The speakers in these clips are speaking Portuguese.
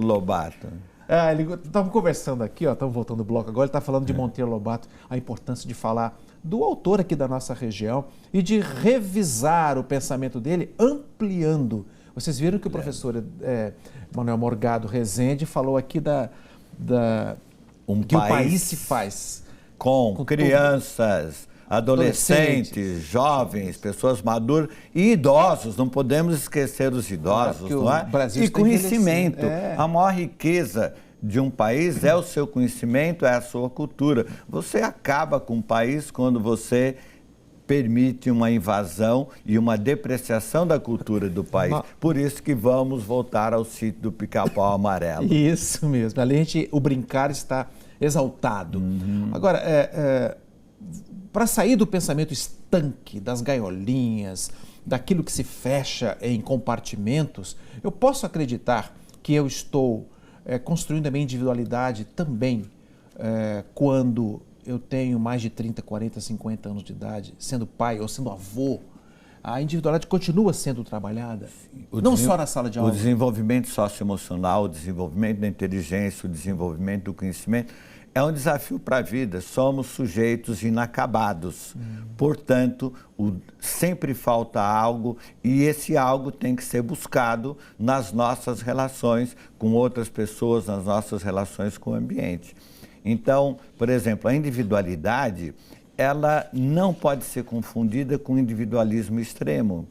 Lobato? Estamos conversando aqui, estamos voltando ao bloco agora, ele está falando de Monteiro Lobato, a importância de falar do autor aqui da nossa região e de revisar o pensamento dele, ampliando. Vocês viram que o professor Manuel Morgado Rezende falou aqui que o país se faz com crianças, adolescentes, jovens, pessoas maduras e idosos. Não podemos esquecer os idosos, não é? E conhecimento. A maior riqueza de um país é o seu conhecimento, é a sua cultura. Você acaba com o país quando você permite uma invasão e uma depreciação da cultura do país. Por isso que vamos voltar ao sítio do Pica-Pau Amarelo. Isso mesmo. Além de o brincar está exaltado. Agora, para sair do pensamento estanque, das gaiolinhas, daquilo que se fecha em compartimentos, eu posso acreditar que eu estou construindo a minha individualidade também quando eu tenho mais de 30, 40, 50 anos de idade, sendo pai ou sendo avô. A individualidade continua sendo trabalhada, não só na sala de aula. O desenvolvimento socioemocional, o desenvolvimento da inteligência, o desenvolvimento do conhecimento é um desafio para a vida. Somos sujeitos inacabados. Portanto, sempre falta algo e esse algo tem que ser buscado nas nossas relações com outras pessoas, nas nossas relações com o ambiente. Então, por exemplo, a individualidade, ela não pode ser confundida com o individualismo extremo.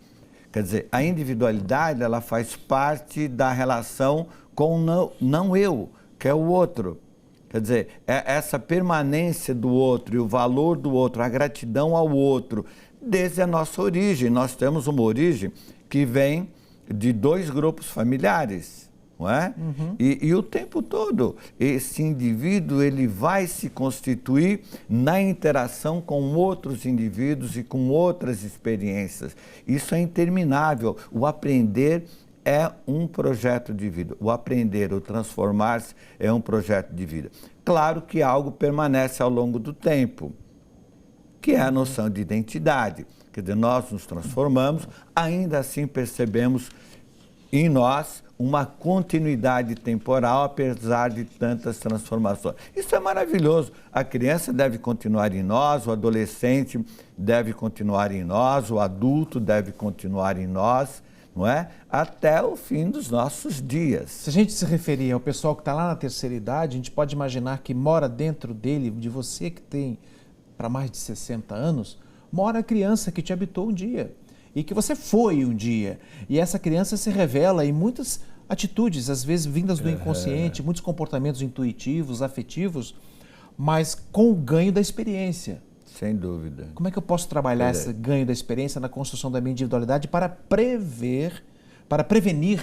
Quer dizer, a individualidade, ela faz parte da relação com o não eu, que é o outro. Quer dizer, essa permanência do outro e o valor do outro, a gratidão ao outro, desde a nossa origem. Nós temos uma origem que vem de 2 grupos familiares. Não é? E o tempo todo, esse indivíduo ele vai se constituir na interação com outros indivíduos e com outras experiências. Isso é interminável. O aprender é um projeto de vida. O aprender, o transformar-se é um projeto de vida. Claro que algo permanece ao longo do tempo, que é a noção de identidade. Quer dizer, nós nos transformamos, ainda assim percebemos em nós uma continuidade temporal, apesar de tantas transformações. Isso é maravilhoso. A criança deve continuar em nós, o adolescente deve continuar em nós, o adulto deve continuar em nós, não é? Até o fim dos nossos dias. Se a gente se referir ao pessoal que está lá na terceira idade, a gente pode imaginar que mora dentro dele, de você que tem para mais de 60 anos, mora a criança que te habitou um dia. E que você foi um dia. E essa criança se revela em muitas atitudes, às vezes vindas do inconsciente, muitos comportamentos intuitivos, afetivos, mas com o ganho da experiência. Sem dúvida. Como é que eu posso trabalhar esse ganho da experiência na construção da minha individualidade para prevenir,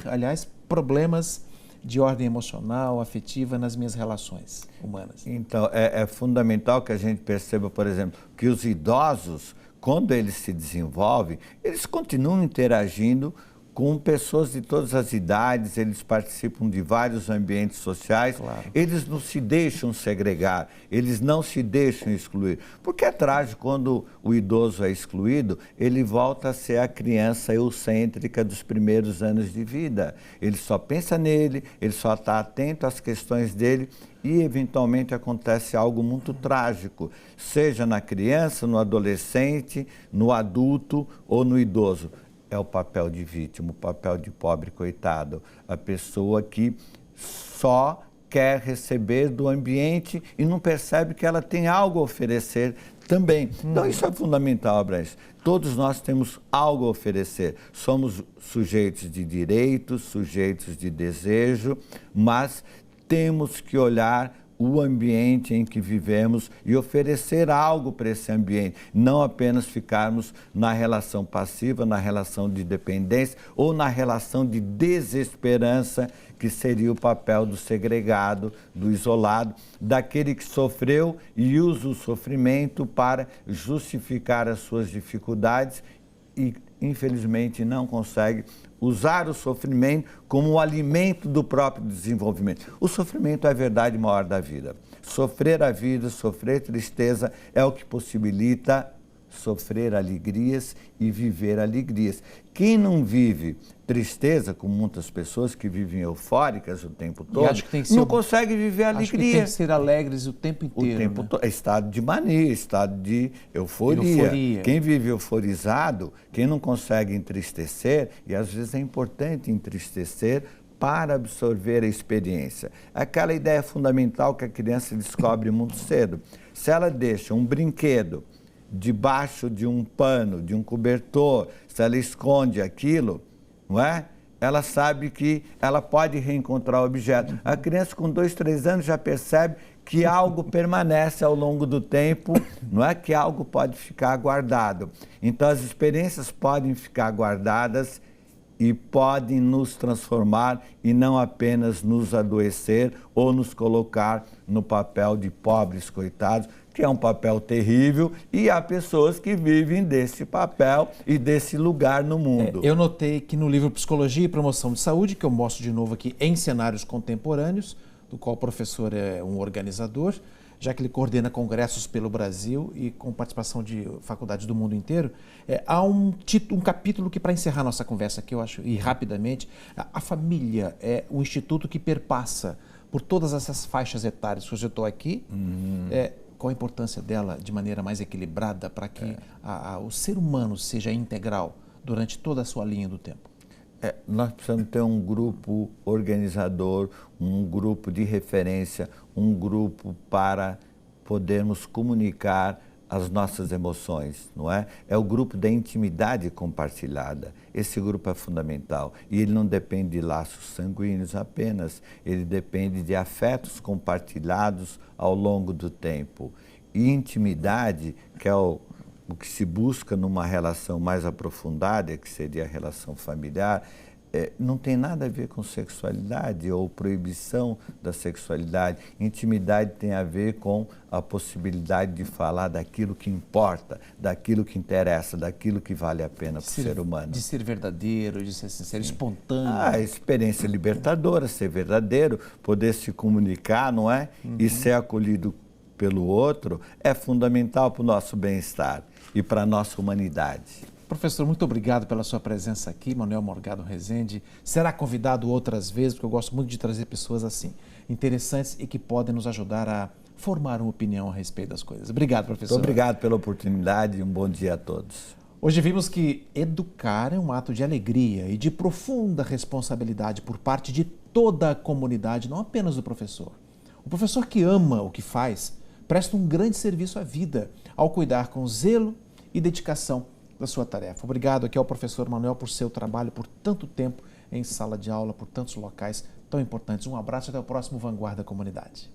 aliás, problemas de ordem emocional, afetiva nas minhas relações humanas? Então, é fundamental que a gente perceba, por exemplo, que os idosos, quando eles se desenvolvem, eles continuam interagindo com pessoas de todas as idades, eles participam de vários ambientes sociais, eles não se deixam segregar, eles não se deixam excluir. Porque é trágico quando o idoso é excluído, ele volta a ser a criança eurocêntrica dos primeiros anos de vida. Ele só pensa nele, ele só está atento às questões dele e, eventualmente, acontece algo muito trágico, seja na criança, no adolescente, no adulto ou no idoso. É o papel de vítima, o papel de pobre coitado, a pessoa que só quer receber do ambiente e não percebe que ela tem algo a oferecer também. Então isso é fundamental, Abraz. Todos nós temos algo a oferecer. Somos sujeitos de direitos, sujeitos de desejo, mas temos que olhar o ambiente em que vivemos e oferecer algo para esse ambiente, não apenas ficarmos na relação passiva, na relação de dependência ou na relação de desesperança, que seria o papel do segregado, do isolado, daquele que sofreu e usa o sofrimento para justificar as suas dificuldades e, infelizmente, não consegue usar o sofrimento como o alimento do próprio desenvolvimento. O sofrimento é a verdade maior da vida. Sofrer a vida, sofrer tristeza é o que possibilita sofrer alegrias e viver alegrias. Quem não vive tristeza, com muitas pessoas que vivem eufóricas o tempo todo, não consegue viver alegria. Acho que tem que ser alegres o tempo inteiro. O tempo todo. É estado de mania, estado de euforia. Quem vive euforizado, quem não consegue entristecer, e às vezes é importante entristecer para absorver a experiência. Aquela ideia fundamental que a criança descobre muito cedo. Se ela deixa um brinquedo debaixo de um pano, de um cobertor, se ela esconde aquilo, não é? Ela sabe que ela pode reencontrar o objeto. A criança com 2, 3 anos já percebe que algo permanece ao longo do tempo, não é que algo pode ficar guardado. Então as experiências podem ficar guardadas e podem nos transformar e não apenas nos adoecer ou nos colocar no papel de pobres coitados, que é um papel terrível, e há pessoas que vivem desse papel e desse lugar no mundo. Eu notei que no livro Psicologia e Promoção de Saúde, que eu mostro de novo aqui em cenários contemporâneos, do qual o professor é um organizador, já que ele coordena congressos pelo Brasil e com participação de faculdades do mundo inteiro, há um capítulo que, para encerrar nossa conversa aqui, eu acho, e rapidamente, a família é o instituto que perpassa por todas essas faixas etárias que eu estou aqui, qual a importância dela de maneira mais equilibrada para que o ser humano seja integral durante toda a sua linha do tempo? Nós precisamos ter um grupo organizador, um grupo de referência, um grupo para podermos comunicar as nossas emoções, não é? É o grupo da intimidade compartilhada. Esse grupo é fundamental e ele não depende de laços sanguíneos apenas, ele depende de afetos compartilhados ao longo do tempo. E intimidade, que é o que se busca numa relação mais aprofundada, que seria a relação familiar, não tem nada a ver com sexualidade ou proibição da sexualidade. Intimidade tem a ver com a possibilidade de falar daquilo que importa, daquilo que interessa, daquilo que vale a pena para o ser humano. De ser verdadeiro, de ser sincero, espontâneo. A experiência libertadora, ser verdadeiro, poder se comunicar, não é? E ser acolhido pelo outro é fundamental para o nosso bem-estar e para a nossa humanidade. Professor, muito obrigado pela sua presença aqui, Manuel Morgado Rezende. Será convidado outras vezes, porque eu gosto muito de trazer pessoas assim, interessantes e que podem nos ajudar a formar uma opinião a respeito das coisas. Obrigado, professor. Muito obrigado pela oportunidade e um bom dia a todos. Hoje vimos que educar é um ato de alegria e de profunda responsabilidade por parte de toda a comunidade, não apenas do professor. O professor que ama o que faz presta um grande serviço à vida ao cuidar com zelo e dedicação da sua tarefa. Obrigado aqui ao professor Manuel por seu trabalho por tanto tempo em sala de aula, por tantos locais tão importantes. Um abraço e até o próximo Vanguarda Comunidade.